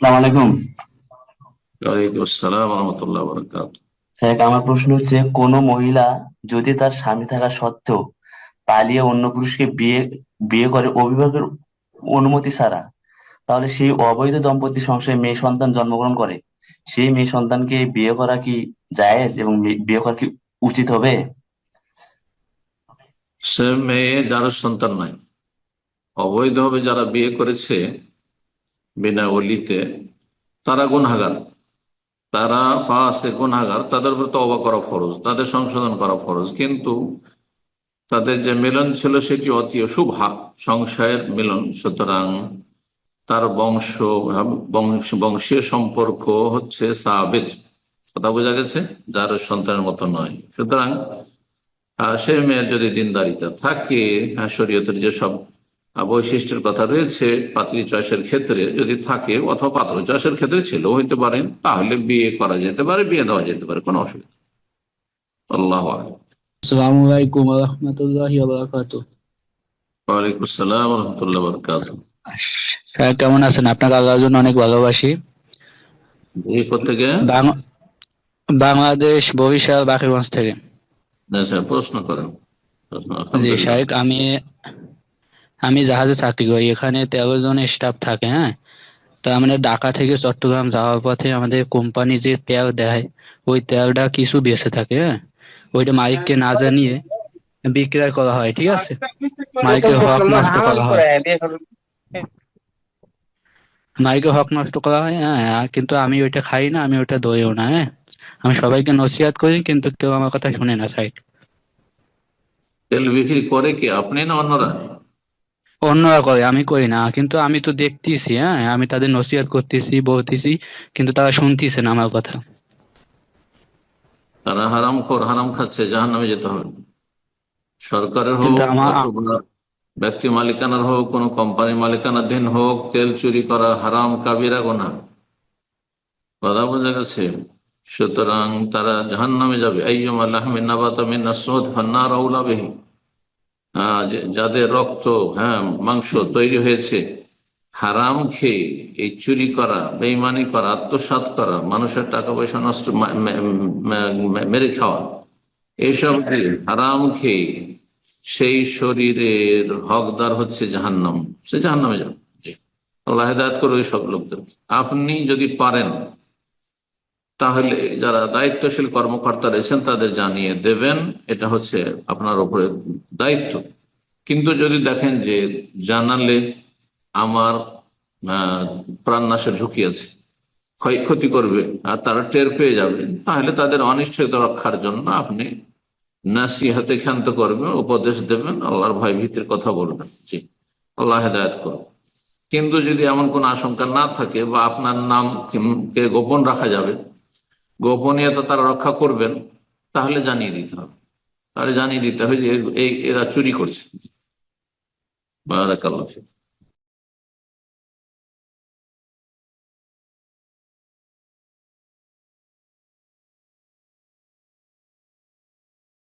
আসসালামু আলাইকুম। ওয়ালাইকুম আসসালাম রহমতুল্লাহ বরকাত। স্যার, আমার প্রশ্ন হচ্ছে, কোন মহিলা যদি তার স্বামী থাকা সত্ত্বেও পালিয়ে অন্য পুরুষকে বিয়ে বিয়ে করে অভিভাবকের অনুমতি ছাড়া, তাহলে সেই অবৈধ দম্পতি সংসারে মেয়ে সন্তান জন্মগ্রহণ করে, সেই মেয়ে সন্তানকে বিয়ে করা কি জায়েজ এবং বিয়ে করা কি উচিত হবে? সে মেয়ে যার সন্তান নাই, অবৈধভাবে যারা বিয়ে করেছে বিনা ওলিতে, তারা গুনাহগার, তারা ফাসিক গুনাহগার, তাদের উপর তওবা করা ফরজ, তাদের সংশোধন করা ফরজ। কিন্তু তাদের যে মিলন ছিল সেটি অতি শুভা সংশয়ের মিলন, সুতরাং তার বংশীয় সম্পর্ক হচ্ছে সাবিত। কথা বোঝা গেছে? যার সন্তানের মতো নয়। সুতরাং সে মেয়ের যদি দিনদারিতা থাকে, শরীয়তের যেসব বৈশিষ্ট্যের কথা রয়েছে পাত্রী চয়েসের ক্ষেত্রে যদি থাকে, অথবা পাত্র চয়েসের ক্ষেত্রে ছেলেও হইতে পারেন, তাহলে বিয়ে করা যেতে পারে, বিয়ে দেওয়া যেতে পারে, কোনো অসুবিধা নেই। আল্লাহ আ'লাম। আসসালামু আলাইকুম ওয়া রাহমাতুল্লাহি ওয়া বারাকাতুহু। ওয়ালাইকুম আসসালাম রহমতুল্লাহ বরকাত। স্যার কেমন আছেন? আপনাকে আল্লাহর জন্য অনেক ভালোবাসি। বিয়ে করতে গিয়ে বাং- বাংলাদেশ বরিশাল বাকেরগঞ্জ থেকে। আচ্ছা, প্রশ্ন করেন। প্রশ্ন জি আলহামদুলিল্লাহ। সাহেব, আমি আমি জাহাজে চাকরি করি, এখানে 13 জন স্টাফ থাকে। হ্যাঁ, তা মানে ঢাকা থেকে চট্টগ্রাম যাওয়ার পথে আমাদের কোম্পানি যে তেল দেয়, ওই তেলটা কিছু বেঁচে থাকে। হ্যাঁ, ওইটা মালিককে না জানিয়ে বিক্রয় করা হয়, ঠিক আছে? মালিকের হক নষ্ট করা হয়। মাইকে হক নষ্ট করা হয়, হ্যাঁ। কিন্তু আমি ওইটা খাই না, আমি ওইটা দইও না, হ্যাঁ। আমি সবাইকে নসিহত করি, কিন্তু কেউ আমার কথা শুনে না, সাইড। তেল বিক্রি করে কি আপনি না অন্যরা? অন্যরা করে, আমি করি না। কিন্তু আমি তো দেখতেছি, হ্যাঁ, আমি তাদের নসিহত করতেছি, বলতেছি, কিন্তু তারা শুনতেছে না আমার কথা। তারা হারামখোর, হারাম খাচ্ছে, জাহান্নামে যেতে হবে। সরকারের কিন্তু হোক আমার অথবা ব্যক্তি মালিকানার হোক, কোন কোম্পানি মালিকানাধীন হোক, তেল চুরি করা হারাম, কাবিরা গুনাহ। কথা বোঝা গেছে? সুতরাং তারা জাহান্নামে যাবে। আইয়ুমা লাহমিন নাবাতা মিন আস-সুহত ফান্নার আউলা বিহি। যাদের রক্ত, হ্যাঁ, মাংস তৈরি হয়েছে হারাম খেয়ে, এই চুরি করা, বেইমানি করা, আত্মসাৎ করা, মানুষের টাকা পয়সা নষ্ট, মেরে খাওয়া, এইসব দিয়ে হারাম খেয়ে সেই শরীরের হকদার হচ্ছে জাহান্নাম। সে জাহান্নামে যাবে। জি, আল্লাহ হেদায়েত করবে ওই সব লোকদের। আপনি যদি পারেন তাহলে যারা দায়িত্বশীল কর্মকর্তা রয়েছেন তাদের জানিয়ে দেবেন, এটা হচ্ছে আপনার উপরে দায়িত্ব। কিন্তু যদি দেখেন যে জানালে আমার প্রাণনাশের ঝুঁকি আছে, ক্ষয়ক্ষতি করবে আর তারা টের পেয়ে যাবে, তাহলে তাদের অনিশ্চয়তা রক্ষার জন্য আপনি নাসিহাতে ক্ষান্ত করবেন, উপদেশ দেবেন, আল্লাহর ভয় ভীতির কথা বলবেন। জি, আল্লাহ হেদায়েত করুন। কিন্তু যদি এমন কোন আশঙ্কা না থাকে বা আপনার নাম কে গোপন রাখা যাবে, গোপনীয়তা তারা রক্ষা করবেন, তাহলে জানিয়ে দিতে হবে। তাহলে জানিয়ে দিতে হবে যে এরা চুরি করছে। বারাকাল্লাহ ফিক।